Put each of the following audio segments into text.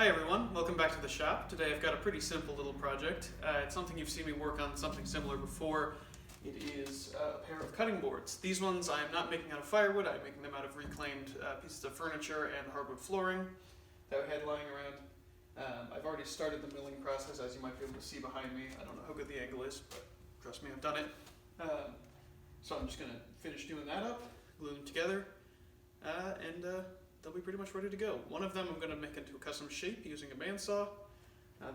Hi everyone, welcome back to the shop. Today I've got a pretty simple little project. It's something you've seen me work on, something similar before. It is a pair of cutting boards. These ones I am not making out of firewood, I'm making them out of reclaimed pieces of furniture and hardwood flooring that we had lying around. I've already started the milling process, as you might be able to see behind me. I don't know how good the angle is, but trust me, I've done it. So I'm just going to finish doing that up, glue them together, and they'll be pretty much ready to go. One of them I'm going to make into a custom shape using a bandsaw.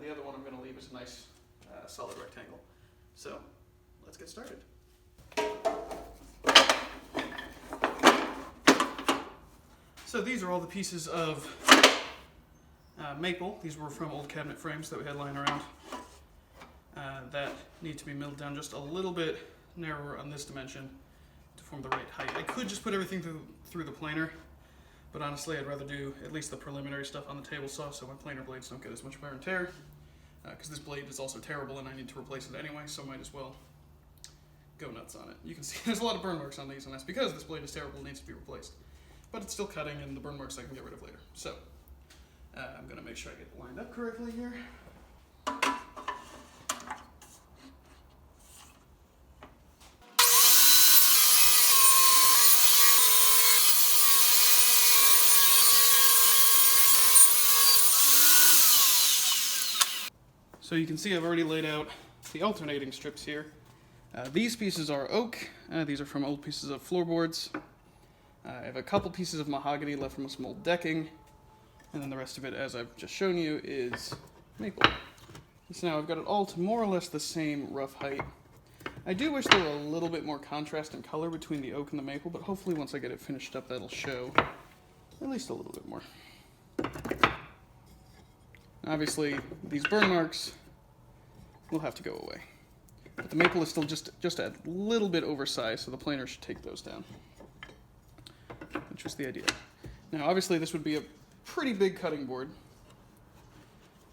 The other one I'm going to leave as a nice solid rectangle. So let's get started. So these are all the pieces of maple. These were from old cabinet frames that we had lying around that need to be milled down just a little bit narrower on this dimension to form the right height. I could just put everything through the planer, but honestly I'd rather do at least the preliminary stuff on the table saw so my planer blades don't get as much wear and tear, because this blade is also terrible and I need to replace it anyway, so might as well go nuts on it. You can see there's a lot of burn marks on these, and that's because this blade is terrible and needs to be replaced. But it's still cutting, and the burn marks I can get rid of later. So I'm going to make sure I get it lined up correctly here. So you can see I've already laid out the alternating strips here. These pieces are oak. These are from old pieces of floorboards. I have a couple pieces of mahogany left from some old decking. And then the rest of it, as I've just shown you, is maple. So now I've got it all to more or less the same rough height. I do wish there were a little bit more contrast in color between the oak and the maple, but hopefully once I get it finished up that'll show at least a little bit more. Obviously, these burn marks will have to go away. But the maple is still just a little bit oversized, so the planer should take those down, which was the idea. Now, obviously, this would be a pretty big cutting board,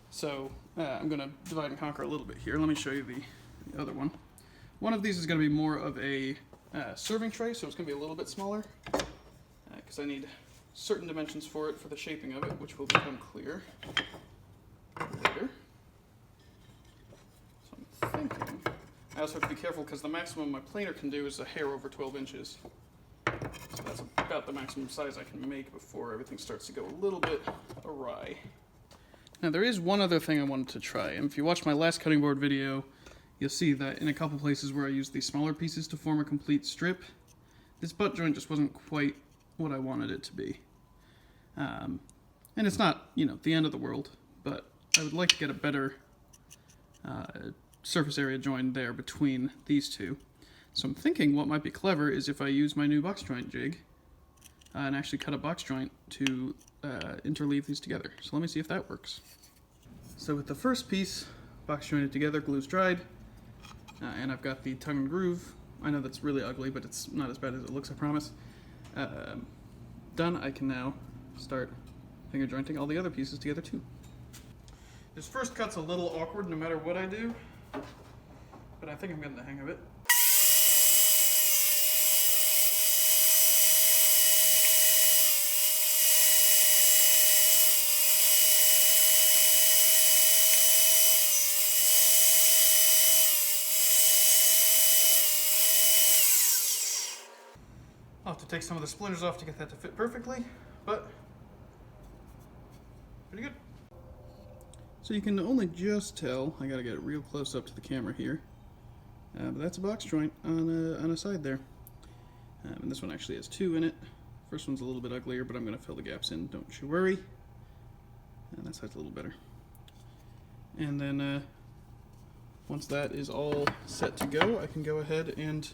so I'm going to divide and conquer a little bit here. Let me show you the other one. One of these is going to be more of a serving tray, so it's going to be a little bit smaller, because I need certain dimensions for it for the shaping of it, which will become clear later. So I'm thinking I also have to be careful because the maximum my planer can do is a hair over 12 inches. So that's about the maximum size I can make before everything starts to go a little bit awry. Now there is one other thing I wanted to try, and if you watch my last cutting board video, you'll see that in a couple places where I used these smaller pieces to form a complete strip, this butt joint just wasn't quite what I wanted it to be. And it's not, the end of the world, but I would like to get a better surface area joined there between these two. So I'm thinking what might be clever is if I use my new box joint jig and actually cut a box joint to interleave these together. So let me see if that works. So with the first piece box jointed together, glue's dried, and I've got the tongue and groove. I know that's really ugly, but it's not as bad as it looks, I promise. Done, I can now start finger jointing all the other pieces together too. This first cut's a little awkward no matter what I do, but I think I'm getting the hang of it. I'll have to take some of the splinters off to get that to fit perfectly, but pretty good. So you can only just tell, I gotta get it real close up to the camera here, but that's a box joint on a side there. And this one actually has two in it. First one's a little bit uglier, but I'm gonna fill the gaps in, don't you worry. And that side's a little better. And then once that is all set to go, I can go ahead and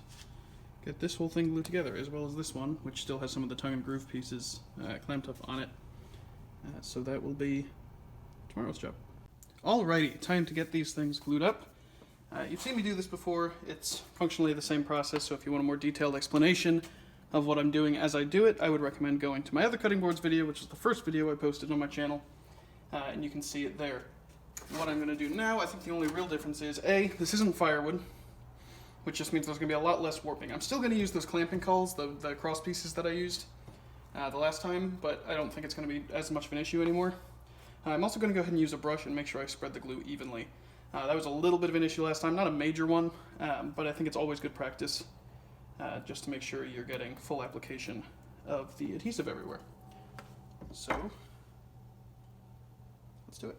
get this whole thing glued together, as well as this one, which still has some of the tongue and groove pieces clamped up on it. So that will be tomorrow's job. Alrighty, time to get these things glued up. You've seen me do this before. It's functionally the same process, so if you want a more detailed explanation of what I'm doing as I do it, I would recommend going to my other cutting boards video, which is the first video I posted on my channel, and you can see it there. What I'm going to do now, I think the only real difference is, A, this isn't firewood, which just means there's going to be a lot less warping. I'm still going to use those clamping cauls, the cross pieces that I used the last time, but I don't think it's going to be as much of an issue anymore. I'm also going to go ahead and use a brush and make sure I spread the glue evenly. That was a little bit of an issue last time, not a major one, but I think it's always good practice just to make sure you're getting full application of the adhesive everywhere. So, let's do it.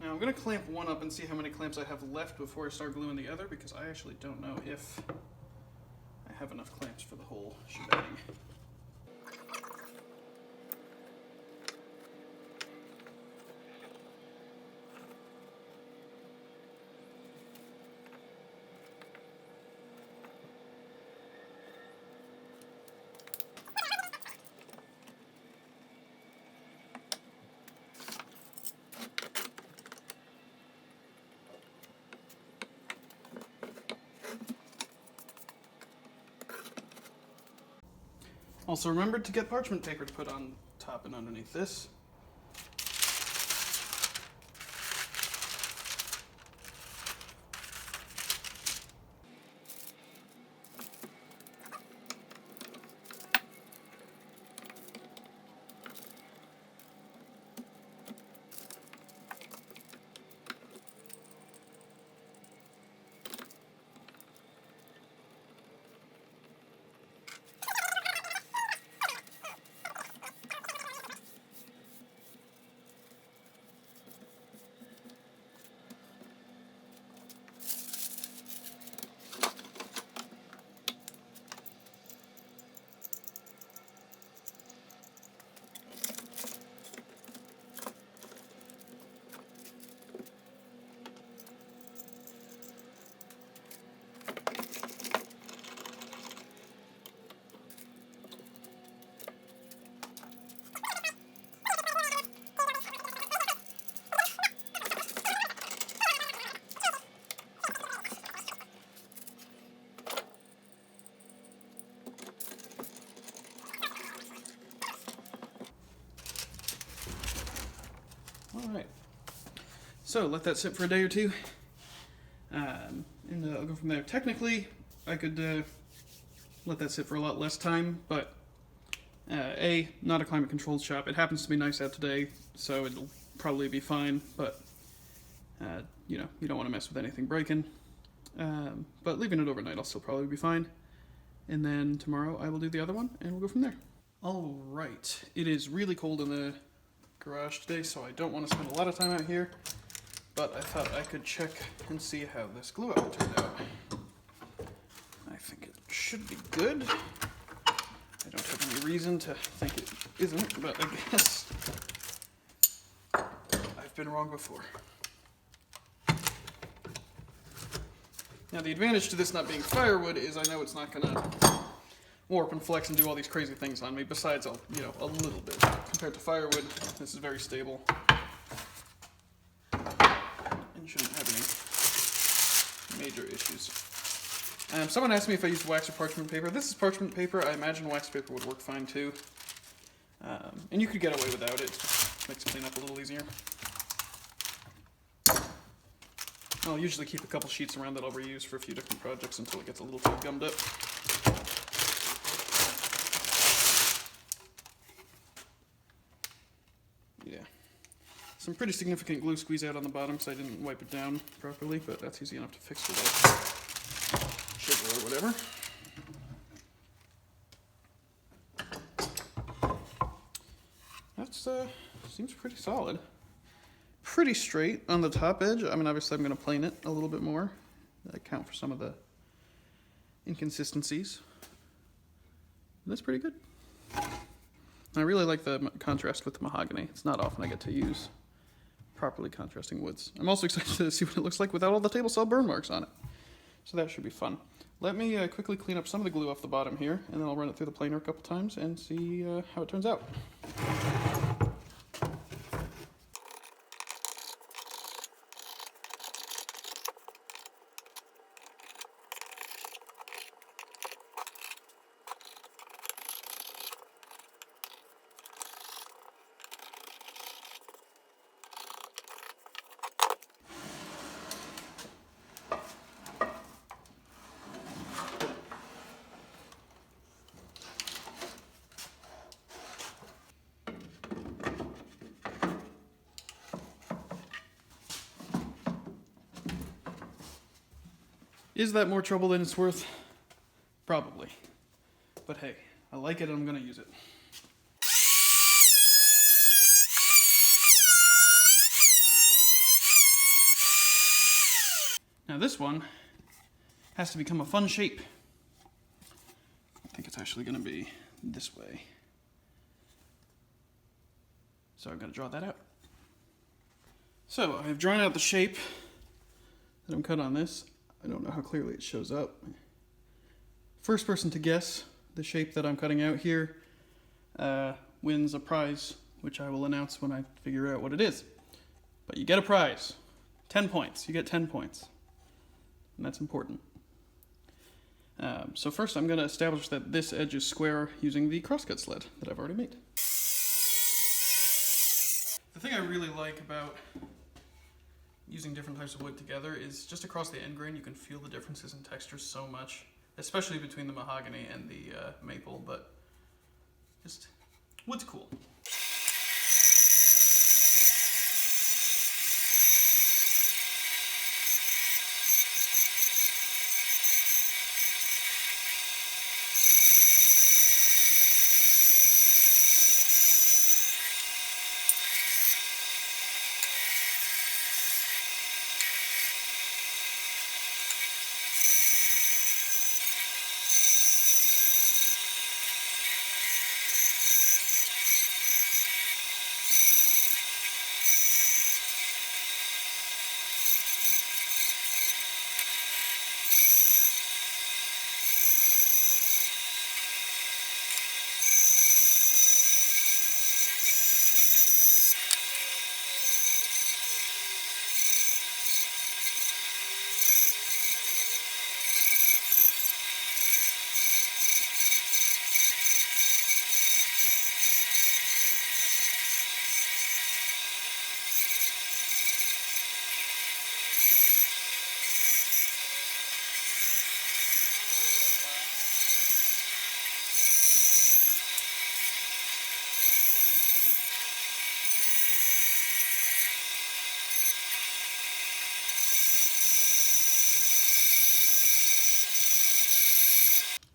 Now I'm going to clamp one up and see how many clamps I have left before I start gluing the other, because I actually don't know if I have enough clamps for the whole shebang. Also remembered to get parchment paper to put on top and underneath this. Alright, so let that sit for a day or two, and I'll go from there. Technically, I could let that sit for a lot less time, but not a climate controlled shop. It happens to be nice out today, so it'll probably be fine, but you know, you don't want to mess with anything breaking. But leaving it overnight, I'll still probably be fine. And then tomorrow I will do the other one, and we'll go from there. Alright, it is really cold in the garage today, so I don't want to spend a lot of time out here, but I thought I could check and see how this glue out turned out. I think it should be good. I don't have any reason to think it isn't, but I guess I've been wrong before. Now the advantage to this not being firewood is I know it's not going to warp and flex and do all these crazy things on me, besides, a little bit. Compared to firewood, this is very stable. And shouldn't have any major issues. Someone asked me if I used wax or parchment paper. This is parchment paper. I imagine wax paper would work fine too. And you could get away without it. It just makes cleanup a little easier. I'll usually keep a couple sheets around that I'll reuse for a few different projects until it gets a little too gummed up. Yeah. Some pretty significant glue squeeze out on the bottom because I didn't wipe it down properly, but that's easy enough to fix without sugar or whatever. That's, seems pretty solid. Pretty straight on the top edge. I mean, obviously I'm going to plane it a little bit more. Account for some of the inconsistencies. And that's pretty good. I really like the contrast with the mahogany. It's not often I get to use properly contrasting woods. I'm also excited to see what it looks like without all the table saw burn marks on it. So that should be fun. Let me quickly clean up some of the glue off the bottom here, and then I'll run it through the planer a couple times and see how it turns out. Is that more trouble than it's worth? Probably. But hey, I like it and I'm gonna use it. Now this one has to become a fun shape. I think it's actually gonna be this way. So I'm gonna draw that out. So I've drawn out the shape that I'm cut on this. I don't know how clearly it shows up. First person to guess the shape that I'm cutting out here wins a prize, which I will announce when I figure out what it is. But you get a prize. 10 points. You get 10 points. And that's important. So first I'm going to establish that this edge is square using the crosscut sled that I've already made. The thing I really like about using different types of wood together is just across the end grain you can feel the differences in texture so much, especially between the mahogany and the maple, but just wood's cool.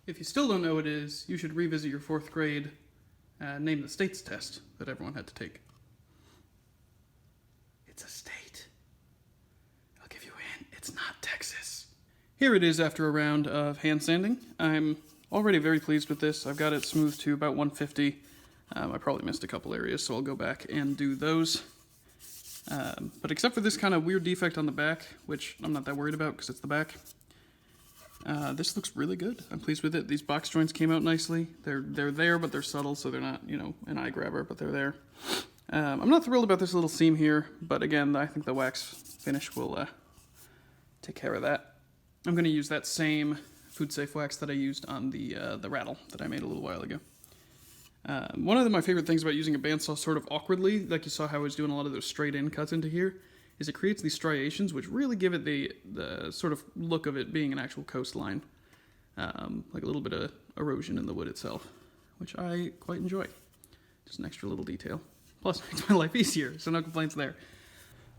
If you still don't know what it is, you should revisit your 4th grade Name the States test that everyone had to take. It's a state. I'll give you a hint, it's not Texas. Here it is after a round of hand sanding. I'm already very pleased with this. I've got it smoothed to about 150. I probably missed a couple areas, so I'll go back and do those. But except for this kind of weird defect on the back, which I'm not that worried about because it's the back, this looks really good. I'm pleased with it. These box joints came out nicely. They're there, but they're subtle, so they're not, you know, an eye grabber, but they're there. I'm not thrilled about this little seam here, but again, I think the wax finish will take care of that. I'm going to use that same food safe wax that I used on the rattle that I made a little while ago. One of my favorite things about using a bandsaw sort of awkwardly, like you saw how I was doing a lot of those straight in cuts into here, is it creates these striations which really give it the sort of look of it being an actual coastline. Like a little bit of erosion in the wood itself, which I quite enjoy. Just an extra little detail. Plus, it makes my life easier, so no complaints there.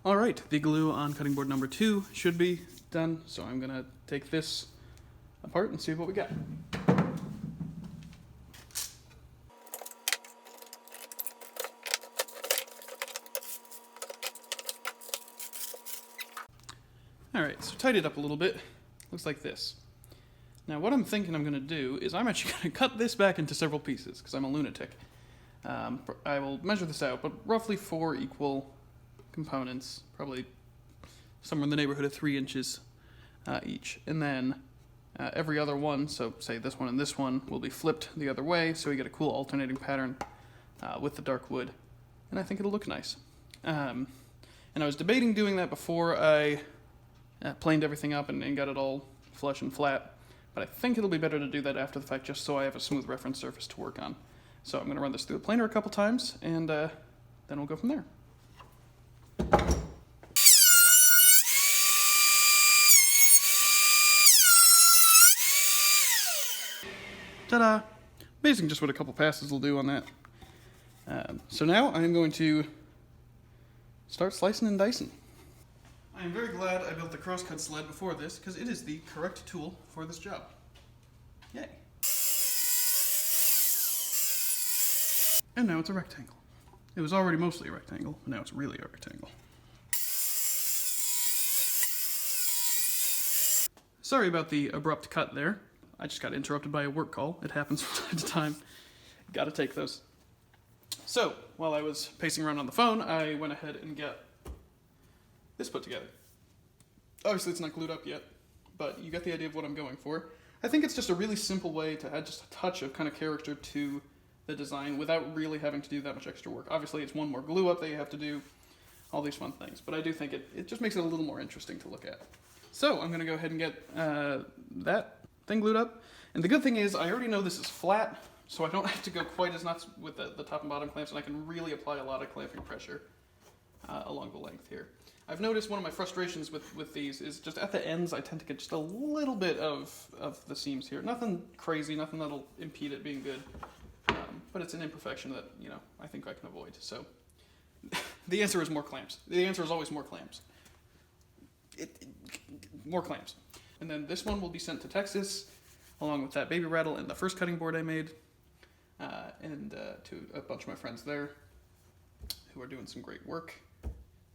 Alright, the glue on cutting board number 2 should be done, so I'm going to take this apart and see what we got. Alright, so tidy it up a little bit. Looks like this. Now what I'm thinking I'm going to do is I'm actually going to cut this back into several pieces, because I'm a lunatic. I will measure this out, but roughly 4 equal components, probably somewhere in the neighborhood of 3 inches each. And then every other one, so say this one and this one, will be flipped the other way, so we get a cool alternating pattern with the dark wood. And I think it'll look nice. And I was debating doing that before I planed everything up and got it all flush and flat, but I think it'll be better to do that after the fact just so I have a smooth reference surface to work on. So I'm going to run this through the planer a couple times, and then we'll go from there. Ta-da! Amazing just what a couple passes will do on that. So now I'm going to start slicing and dicing. I I'm very glad I built the crosscut sled before this, because it is the correct tool for this job. Yay. And now it's a rectangle. It was already mostly a rectangle, but now it's really a rectangle. Sorry about the abrupt cut there. I just got interrupted by a work call. It happens from time to time. Gotta take those. So, while I was pacing around on the phone, I went ahead and got this put together. Obviously it's not glued up yet, but you get the idea of what I'm going for. I think it's just a really simple way to add just a touch of kind of character to the design without really having to do that much extra work. Obviously it's one more glue up that you have to do, all these fun things, but I do think it just makes it a little more interesting to look at. So I'm gonna go ahead and get that thing glued up. And the good thing is I already know this is flat, so I don't have to go quite as nuts with the top and bottom clamps, and I can really apply a lot of clamping pressure along the length here. I've noticed one of my frustrations with these is just at the ends I tend to get just a little bit of the seams here. Nothing crazy, nothing that'll impede it being good, but it's an imperfection that, you know, I think I can avoid. So the answer is more clamps. The answer is always more clamps. More clamps. And then this one will be sent to Texas, along with that baby rattle and the first cutting board I made, and to a bunch of my friends there who are doing some great work.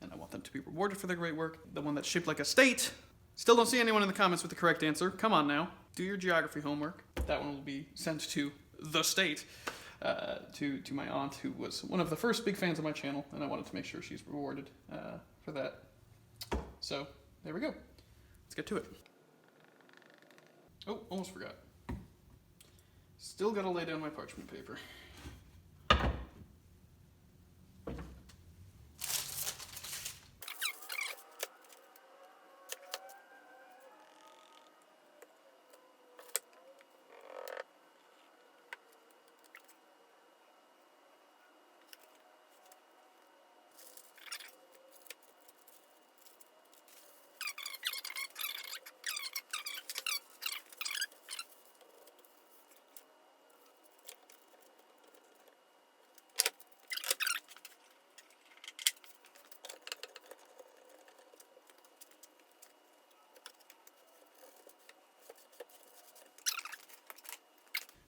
And I want them to be rewarded for their great work. The one that's shaped like a state. Still don't see anyone in the comments with the correct answer. Come on now. Do your geography homework. That one will be sent to the state, to my aunt, who was one of the first big fans of my channel, and I wanted to make sure she's rewarded for that. So, there we go. Let's get to it. Oh, almost forgot. Still gotta lay down my parchment paper.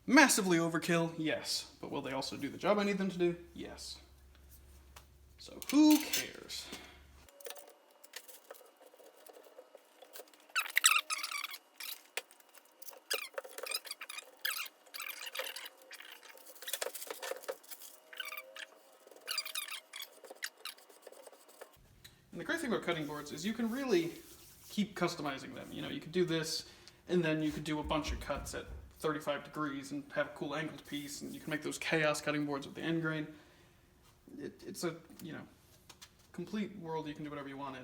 Massively overkill, yes. But will they also do the job I need them to do? Yes. So who cares? And the great thing about cutting boards is you can really keep customizing them. You know, you could do this, and then you could do a bunch of cuts at 35 degrees and have a cool angled piece, and you can make those chaos cutting boards with the end grain. It's a, you know, complete world you can do whatever you want in.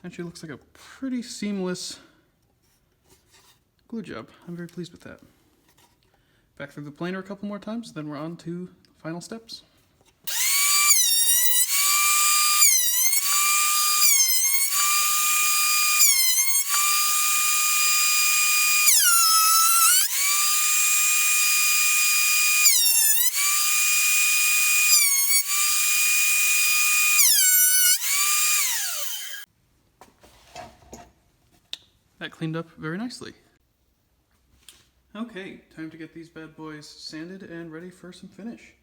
Actually looks like a pretty seamless glue job. I'm very pleased with that. Back through the planer a couple more times, then we're on to the final steps. That cleaned up very nicely. Okay, time to get these bad boys sanded and ready for some finish.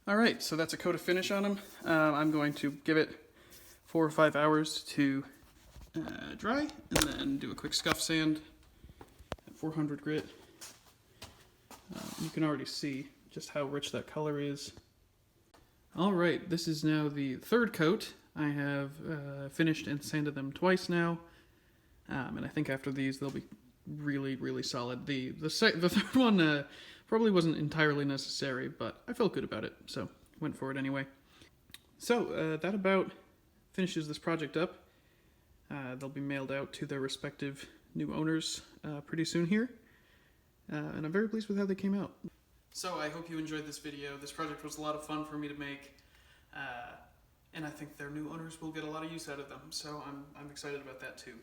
Alright, so that's a coat of finish on them. I'm going to give it 4 or 5 hours to dry, and then do a quick scuff sand at 400 grit. You can already see just how rich that color is. Alright, this is now the third coat. I have finished and sanded them twice now, and I think after these they'll be really, really solid. The third one probably wasn't entirely necessary, but I felt good about it, so went for it anyway. So that about finishes this project up. They'll be mailed out to their respective new owners pretty soon here, and I'm very pleased with how they came out. So I hope you enjoyed this video. This project was a lot of fun for me to make, and I think their new owners will get a lot of use out of them, so I'm excited about that too.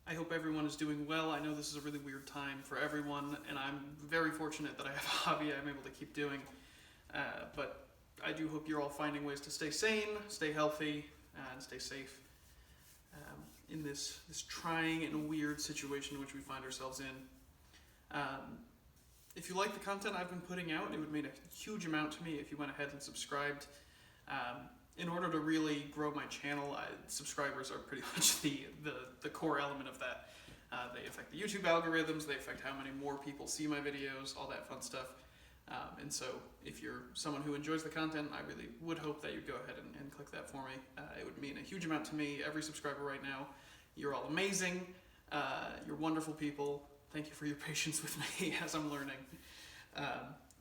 I hope everyone is doing well. I know this is a really weird time for everyone, and I'm very fortunate that I have a hobby I'm able to keep doing. But I do hope you're all finding ways to stay sane, stay healthy, and stay safe in this trying and weird situation in which we find ourselves in. If you like the content I've been putting out, it would mean a huge amount to me if you went ahead and subscribed. In order to really grow my channel, subscribers are pretty much the core element of that. They affect the YouTube algorithms, they affect how many more people see my videos, all that fun stuff. And so if you're someone who enjoys the content, I really would hope that you'd go ahead and click that for me. It would mean a huge amount to me, every subscriber right now. You're all amazing, you're wonderful people. Thank you for your patience with me as I'm learning.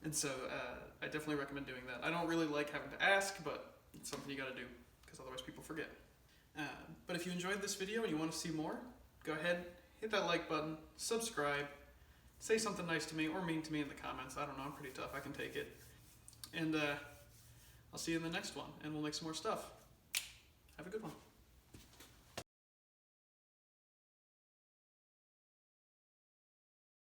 And so I definitely recommend doing that. I don't really like having to ask, but it's something you gotta do, because otherwise people forget. But if you enjoyed this video and you want to see more, go ahead, hit that like button, subscribe, say something nice to me or mean to me in the comments. I don't know, I'm pretty tough, I can take it. And I'll see you in the next one, and we'll make some more stuff. Have a good one.